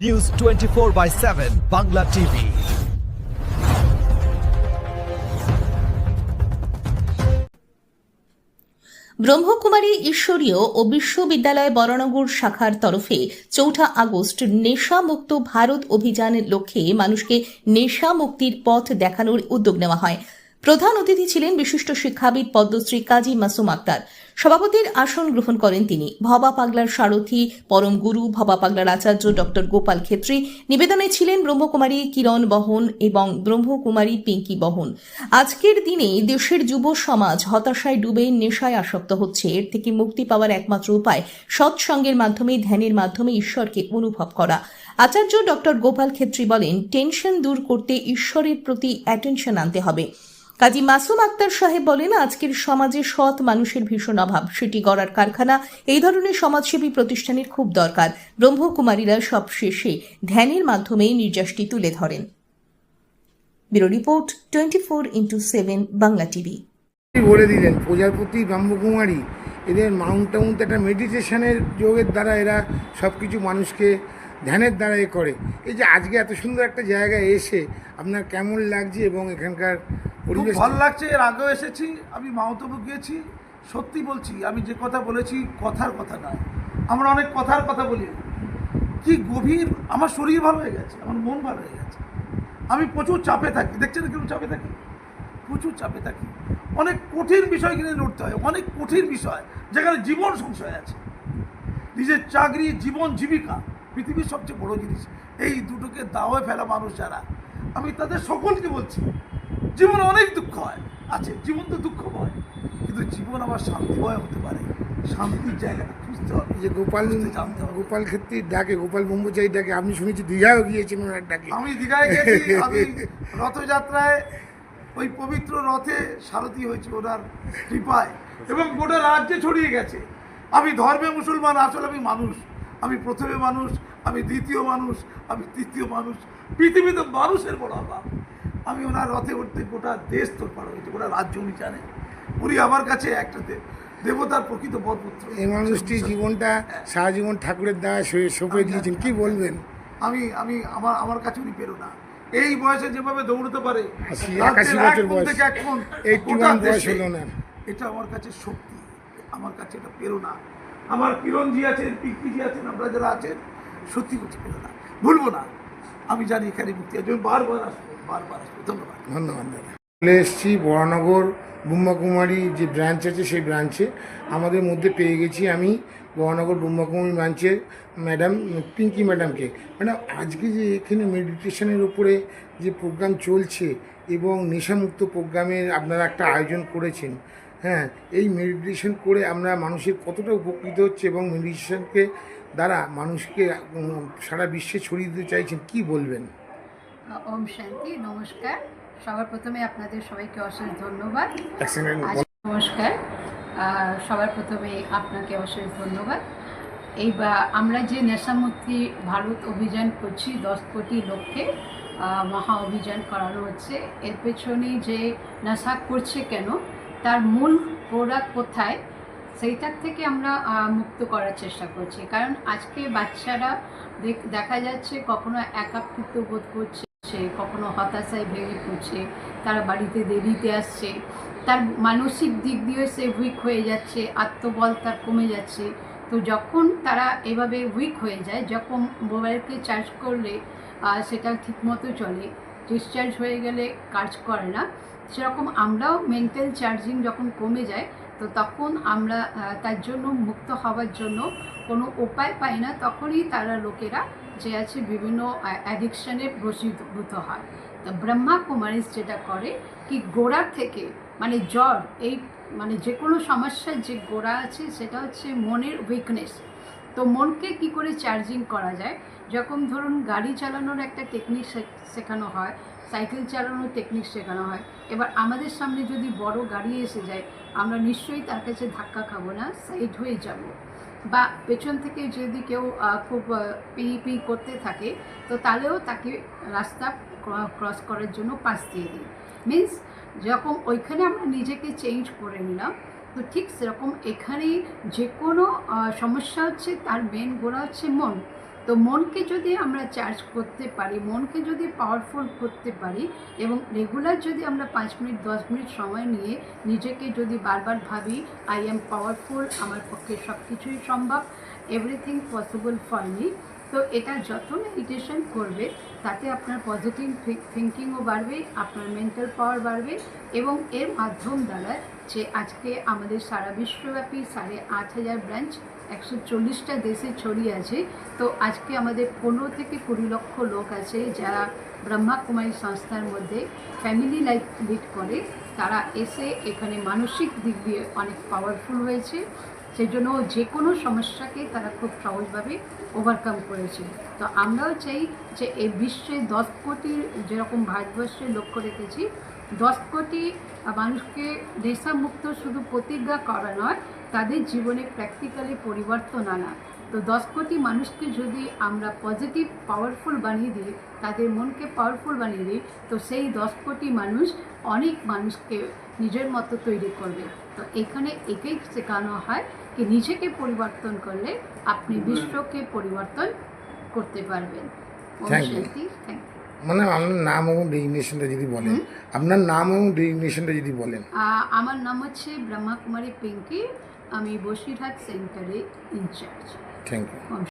News 24/7 Bangla TV. Brahmakumari ঈশ্বরীয় ও বিশ্ববিদ্যালয় বরানগর শাখার তরফে 4 আগস্ট নেশামুক্ত ভারত অভিযানের লক্ষ্যে মানুষকে নেশা মুক্তির পথ দেখানোর উদ্যোগ নেওয়া হয়। প্রধান অতিথি ছিলেন বিশিষ্ট শিক্ষাবিদ পদ্মশ্রী কাজী মাসুম আক্তার। সভাপতির আসন গ্রহণ করেন তিনি। ভবা পাগলার সারথী পরম গুরু ভবা পাগলার আচার্য ডক্টর গোপাল খেত্রী। নিবেদনে ছিলেন ব্রহ্মকুমারী কিরণ বহন এবং ব্রহ্মকুমারী পিঙ্কি বহন। আজকের দিনে দেশের যুব সমাজ হতাশায় ডুবে নেশায় আসক্ত হচ্ছে। এর থেকে মুক্তি পাওয়ার একমাত্র উপায় সৎসঙ্গের মাধ্যমে, ধ্যানের মাধ্যমে ঈশ্বরকে অনুভব করা। আচার্য ডক্টর গোপাল খেত্রী বলেন, টেনশন দূর করতে ঈশ্বরের প্রতি অ্যাটেনশন আনতে হবে। কাজী মাসুম আক্তার সাহেব বলেন, আজকের সমাজে সৎ মানুষের ভীষণ অভাব। সেটি গড়ার কারখানা এই ধরনের সমাজসেবী প্রতিষ্ঠানের খুব দরকার। ব্রহ্মকুমারীরা সবশেষে ধ্যানের মাধ্যমে নির্যাসটি তুলে ধরেন। Bureau report 24/7 Bangla TV. বলে দিলেন প্রজাপতি ব্রহ্মকুমারী এদের মাউন্ট একটা মেডিটেশনের যোগের দ্বারা এরা সব কিছু মানুষকে ধ্যানের দ্বারা করে। এই যে আজকে এত সুন্দর একটা জায়গায় এসে আপনার কেমন লাগছে এবং এখানকার পরিবেশ? ভালো লাগছে। এর আগেও এসেছি, আমি মাউন্টবু গিয়েছি। সত্যি বলছি, আমি যে কথা বলেছি কথার কথা নয়, আমরা অনেক কথার কথা বলি। কি গভীর, আমার শরীর ভালো হয়ে গেছে, আমার মন ভালো হয়ে গেছে। আমি প্রচুর চাপে থাকি, দেখছেন কেমন চাপে থাকি, প্রচুর চাপে থাকি। অনেক কঠিন বিষয় কিনে লড়তে হয়, অনেক কঠিন বিষয় যেখানে জীবন সংশয় আছে। নিজের চাকরি, জীবন, জীবিকা পৃথিবীর সবচেয়ে বড় জিনিস। এই দুটোকে দাওয়ায় ফেলা মানুষ যারা, আমি তাদের সকলকে বলছি, জীবনে অনেক দুঃখ হয় আছে, জীবন তো দুঃখময়, কিন্তু জীবন আবার শান্তিময় হতে পারে। শান্তির জায়গাটা খুঁজতে হবে। যে গোপাল ক্ষেত্রীর ডাকে, গোপাল ব্রহ্মচারীর ডাকে আপনি শুনেছি দীঘাও গিয়েছেন ওনার ডাকে। আমি দীঘায় গেছি, আমি রথযাত্রায় ওই পবিত্র রথে সারথি হয়েছে ওনার কৃপায়, এবং গোটা রাজ্যে ছড়িয়ে গেছে। আমি ধর্মে মুসলমান, আসলে আমি মানুষ। আমি প্রথমে মানুষ, আমি দ্বিতীয় মানুষ, আমি তৃতীয় মানুষ। পৃথিবীতে মানুষের বড় অভাব। আমি ওনার রথে উঠতে গোটা দেশ তোর পার হয়েছে, গোটা রাজ্য উনি জানেন। উনি আমার কাছে একটা দেবতার প্রকৃত বরপুত্র। এই মানুষটি জীবনটা সারা জীবন ঠাকুরের দ্বারা সঁপে দিয়েছেন, কি বলবেন? আমি আমি আমার কাছে উনি পেরো না। এই বয়সে যেভাবে দৌড়তে পারে, 81 বছর বয়স, 81 বয়স হলো না, এটা আমার কাছে শক্তি। আমার কাছে এটা পেরো না। আমার কিরণজি আছেন, পিঙ্কিজি আছেন, আমরা যারা আছেন, সত্যি করছি পেরো না, ভুলবো না। আমি জানি এখানে মুক্তি আছে, বারবার আসবো, বারবার আসবো। ধন্যবাদ। ধন্যবাদ দাদা। চলে এসেছি বরানগর ব্রহ্মকুমারী যে ব্রাঞ্চ আছে সেই ব্রাঞ্চে। আমাদের মধ্যে পেয়ে গেছি আমি বরানগর ব্রহ্মকুমারী ব্রাঞ্চের ম্যাডাম পিঙ্কি ম্যাডামকে। ম্যাডাম, আজকে যে এখানে মেডিটেশনের উপরে যে প্রোগ্রাম চলছে এবং নেশামুক্ত প্রোগ্রামের আপনারা একটা আয়োজন করেছেন, হ্যাঁ, এই মেডিটেশন করে আমরা মানুষের কতটা উপকৃত হচ্ছে এবং মেডিটেশনকে দ্বারা মানুষকে সারা বিশ্বে ছড়িয়ে দিতে চাইছেন, কি বলবেন? ওম শান্তি, নমস্কার। সবার প্রথমে আপনাদের সবাইকে অশেষ ধন্যবাদ। নমস্কার, সবার প্রথমে আপনাকে অশেষ ধন্যবাদ। আমরা যে নেশামুক্তি ভারত অভিযান করছি, 10 কোটি লোককে মহা অভিযান করানো হচ্ছে। এর পেছনে যে নেশা করছে কেন, তার মূল গোড়া কোথায়, সেইটার থেকে আমরা মুক্ত করার চেষ্টা করছি। কারণ আজকে বাচ্চারা দেখা যাচ্ছে কখনো একাকিত্ব বোধ করছে, কখনো হতাশায় ভেঙে পড়ছে, তারা বাড়িতে দেরিতে আসছে, তার মানসিক দিক দিয়ে সে উইক হয়ে যাচ্ছে, আত্মবল তার কমে যাচ্ছে। তো যখন তারা এভাবে উইক হয়ে যায়, যখন মোবাইলকে চার্জ করলে সেটা ঠিকমতো চলে, ডিসচার্জ হয়ে গেলে কাজ করে না, সেরকম আমরাও মেন্টাল চার্জিং যখন কমে যায়, তো তখন আমরা তার জন্য মুক্ত হওয়ার জন্য কোনো উপায় পাই না। তখনই তারা লোকেরা যে আছে বিভিন্ন অ্যাডিকশানে বশীভূত হয়। তো ব্রহ্মা কুমারী যেটা করে কি, গোড়া থেকে মানে জ্বর, এই মানে যে কোনো সমস্যার যে গোড়া আছে সেটা হচ্ছে মনের উইকনেস। তো মনকে কি করে চার্জিং করা যায়, যখন ধরুন গাড়ি চালানোর একটা টেকনিক শেখানো হয়, সাইকেল চালানোর টেকনিক শেখানো হয়। এবার আমাদের সামনে যদি বড় গাড়ি এসে যায়, আমরা নিশ্চয়ই তার কাছে ধাক্কা খাবো না, সাইড হয়ে যাব। বা পেছন থেকে যদি কেউ খুব পি করতে থাকে, তো তাহলেও তাকে রাস্তা ক্রস করার জন্য পাশ দিয়ে দিই। মিন্স যখন ওইখানে আমরা নিজেকে চেঞ্জ করে নিলাম, তো ঠিক সেরকম এখানে যে কোনো সমস্যা হচ্ছে তার মেন গোড়া হচ্ছে মন। তো তো মনকে যদি আমরা চার্জ করতে পারি, মনকে যদি পাওয়ারফুল করতে পারি এবং রেগুলার যদি আমরা 5 মিনিট 10 মিনিট সময় নিয়ে নিজেকে যদি বারবার ভাবি আই এম পাওয়ারফুল, আমার পক্ষে সব কিছুই সম্ভব, এভরিথিং পসিবল ফর মি, তো এটা যত মেডিটেশন করবে তাতে আপনার পজিটিভ থিঙ্কিংও বাড়বে, আপনার মেন্টাল পাওয়ার বাড়বে এবং এর মাধ্যম দ্বারা যে আজকে আমাদের সারা বিশ্বব্যাপী 8,500 ব্রাঞ্চ 140টা দেশে ছড়িয়ে আছে। তো আজকে আমাদের 15 থেকে 20 লক্ষ লোক আছে যারা ব্রহ্মা কুমারী সংস্থার মধ্যে ফ্যামিলি লাইফ লিড করে, তারা এসে এখানে মানসিক দিক দিয়ে অনেক পাওয়ারফুল হয়েছে, সেই জন্য যে কোনো সমস্যাকে তারা খুব সহজভাবে ওভারকাম করেছে। তো আমরাও চাই যে এই বিশ্বে 10 কোটির, যেরকম ভারতবর্ষের লক্ষ্য রেখেছি 10 কোটি মানুষকে নেশামুক্ত শুধু প্রতিজ্ঞা করা নয়, তাদের জীবনে প্র্যাকটিক্যালি পরিবর্তন আনা। তো 10 কোটি মানুষকে যদি আমরা পজিটিভ পাওয়ারফুল বানিয়ে দিই, তাদের মনকে পাওয়ারফুল বানিয়ে দিই, তো সেই 10 কোটি মানুষ অনেক মানুষকে নিজের মতো তৈরি করবে। তো এখানে একেই শেখানো হয় কি নিজেকে পরিবর্তন করলে আপনি বিশ্বকে পরিবর্তন করতে পারবেন। Thank you. Thank you. মানে আপনার নাম এবং ডেজিগনেশনটা যদি বলেন, আপনার নাম এবং ডেজিগনেশনটা যদি বলেন। আমার নাম হচ্ছে ব্রহ্মা কুমারী পিঙ্কি, আমি বসিরহাট সেন্টারে ইনচার্জ। Thank you.